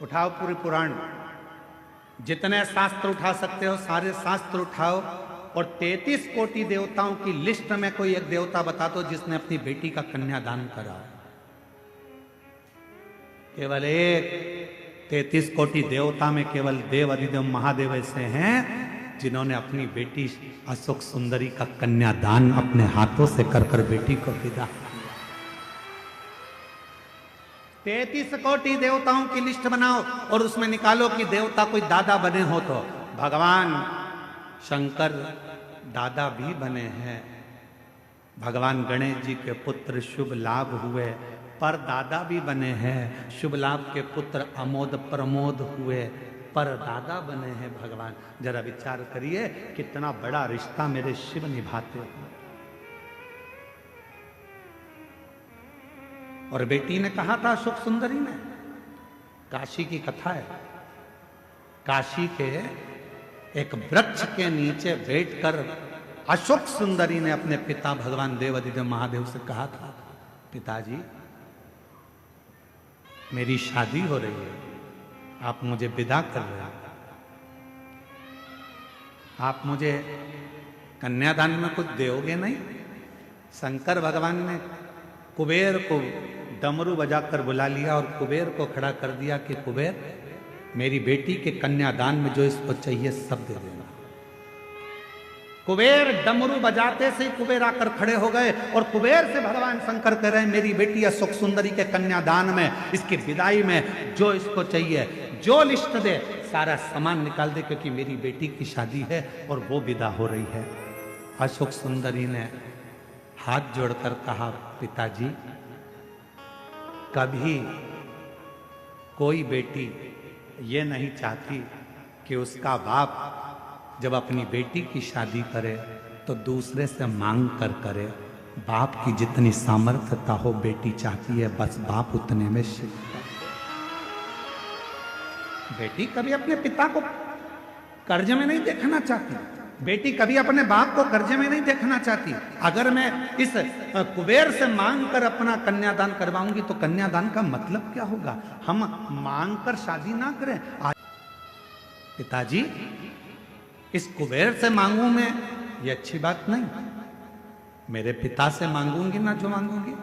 उठाओ पूरे पुराण, जितने शास्त्र उठा सकते हो सारे शास्त्र उठाओ, और 33 कोटि देवताओं की लिस्ट में कोई एक देवता बता दो जिसने अपनी बेटी का कन्यादान करा। केवल एक, 33 कोटि देवता में केवल देव अधिदेव महादेव ऐसे हैं जिन्होंने अपनी बेटी अशोक सुंदरी का कन्यादान अपने हाथों से कर बेटी को विदा। 33 कोटि देवताओं की लिस्ट बनाओ और उसमें निकालो कि देवता कोई दादा बने हो तो भगवान शंकर दादा भी बने हैं। भगवान गणेश जी के पुत्र शुभ लाभ हुए पर दादा भी बने हैं। शुभ लाभ के पुत्र अमोद प्रमोद हुए पर दादा बने हैं भगवान। जरा विचार करिए कितना बड़ा रिश्ता मेरे शिव निभाते हैं। और बेटी ने कहा था अशोक सुंदरी ने, काशी की कथा है, काशी के एक वृक्ष के नीचे बैठकर अशोक सुंदरी ने अपने पिता भगवान देव अधिदेव महादेव से कहा था, पिताजी मेरी शादी हो रही है, आप मुझे विदा कर रहे हैं, आप मुझे कन्यादान में कुछ दोगे नहीं? शंकर भगवान ने कुबेर को डमरू बजाकर बुला लिया और कुबेर को खड़ा कर दिया कि कुबेर मेरी बेटी के कन्यादान में जो इसको चाहिए सब दे देना। कुबेर डमरू बजाते से कुबेर आकर खड़े हो गए और कुबेर से भगवान शंकर कह रहे हैं मेरी बेटी अशोक सुंदरी के कन्यादान में, इसकी विदाई में जो इसको चाहिए, जो लिस्ट दे सारा सामान निकाल दे, क्योंकि मेरी बेटी की शादी है और वो विदा हो रही है। अशोक सुंदरी ने हाथ जोड़कर कहा, पिताजी कभी कोई बेटी ये नहीं चाहती कि उसका बाप जब अपनी बेटी की शादी करे तो दूसरे से मांग कर करे। बाप की जितनी सामर्थ्यता हो बेटी चाहती है बस बाप उतने में शिव। बेटी कभी अपने पिता को कर्ज में नहीं देखना चाहती, बेटी कभी अपने बाप को कर्जे में नहीं देखना चाहती। अगर मैं इस कुबेर से मांग कर अपना कन्यादान करवाऊंगी तो कन्यादान का मतलब क्या होगा? हम मांग कर शादी ना करें। पिताजी इस कुबेर से मांगू मैं, ये अच्छी बात नहीं, मेरे पिता से मांगूंगी ना जो मांगूंगी।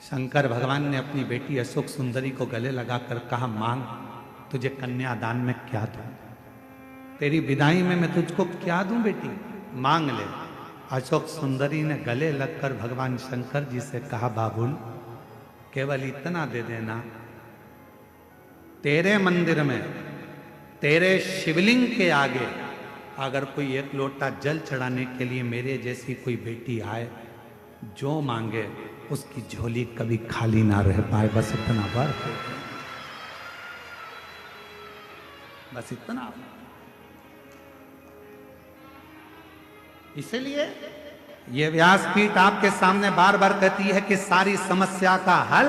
शंकर भगवान ने अपनी बेटी अशोक सुंदरी को गले लगाकर कहा, मांग, तुझे कन्यादान में क्या दूं, तेरी विदाई में मैं तुझको क्या दूं बेटी, मांग ले। अशोक सुंदरी ने गले लगकर भगवान शंकर जी से कहा, बाबुल केवल इतना दे देना, तेरे मंदिर में तेरे शिवलिंग के आगे अगर कोई एक लोटा जल चढ़ाने के लिए मेरे जैसी कोई बेटी आए, जो मांगे उसकी झोली कभी खाली ना रह पाए, बस इतना बार, बस इतना। इसलिए ये व्यासपीठ आपके सामने बार बार कहती है कि सारी समस्या का हल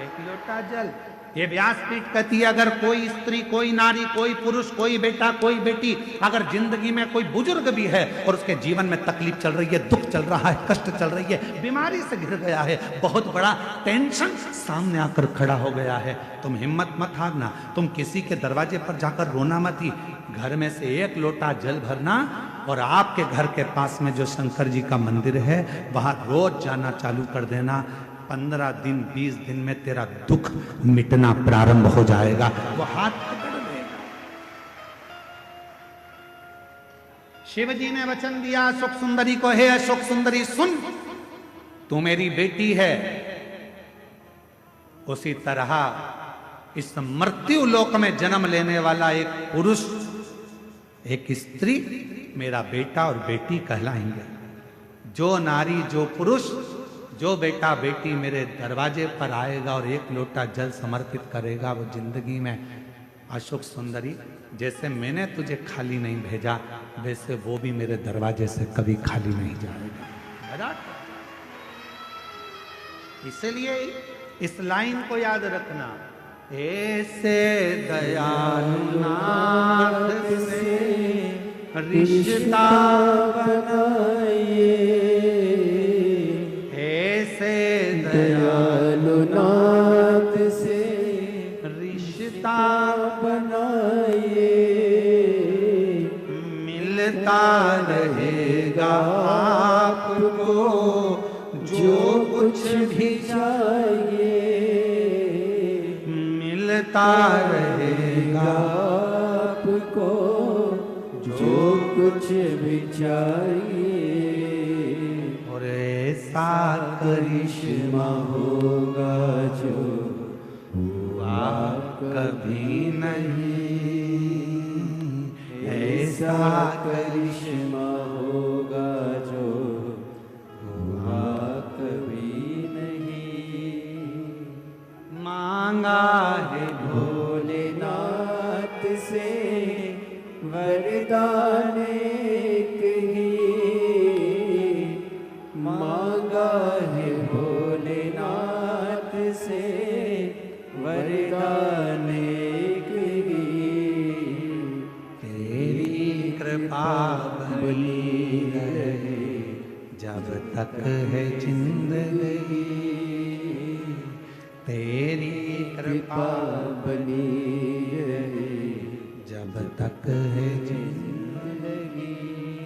एक लोटा जल। ये व्यासपीठ कहती है अगर कोई स्त्री, कोई नारी, कोई पुरुष, कोई बेटा, कोई बेटी, अगर जिंदगी में कोई बुजुर्ग भी है और उसके जीवन में तकलीफ चल रही है, दुख चल रहा है, कष्ट चल रही है, बीमारी से घिर गया है, बहुत बड़ा टेंशन सामने आकर खड़ा हो गया है, तुम हिम्मत मत हारना, तुम किसी के दरवाजे पर जाकर रोना मत ही, घर में से एक लोटा जल भरना और आपके घर के पास में जो शंकर जी का मंदिर है वहां रोज जाना चालू कर देना। 15 दिन 20 दिन में तेरा दुख मिटना प्रारंभ हो जाएगा। वो हाथ पकड़ लेगा। शिव जी ने वचन दिया अशोक सुंदरी को, हे अशोक सुंदरी सुन, तू मेरी बेटी है, उसी तरह इस मृत्यु लोक में जन्म लेने वाला एक पुरुष, एक स्त्री मेरा बेटा और बेटी कहलाएंगे। जो नारी, जो पुरुष, जो बेटा बेटी मेरे दरवाजे पर आएगा और एक लोटा जल समर्पित करेगा, वो जिंदगी में अशोक सुंदरी जैसे मैंने तुझे खाली नहीं भेजा वैसे वो भी मेरे दरवाजे से कभी खाली नहीं जाएगा। इसलिए इस लाइन को याद रखना, ऐसे दयालु नाथ से रिश्ता बनाइए, ऐसे दयालु नाथ से रिश्ता बनाए, मिलता रहेगा आपको जो कुछ भी चाहिए, मिलता रहेगा आपको जो कुछ भी चाहिए। और ऐसा करिश्मा होगा जो हुआ कभी नहीं, ऐसा करिश्मा होगा जो हुआ कभी नहीं। मांगा है भोलेनाथ से वरदान एक ही, मांगा है भोलेनाथ से वरदान एक ही। तेरी कृपा बनी रहे जब तक है जिंदगी, तेरी कृपा बनी रहे जब तक है जिंदगी।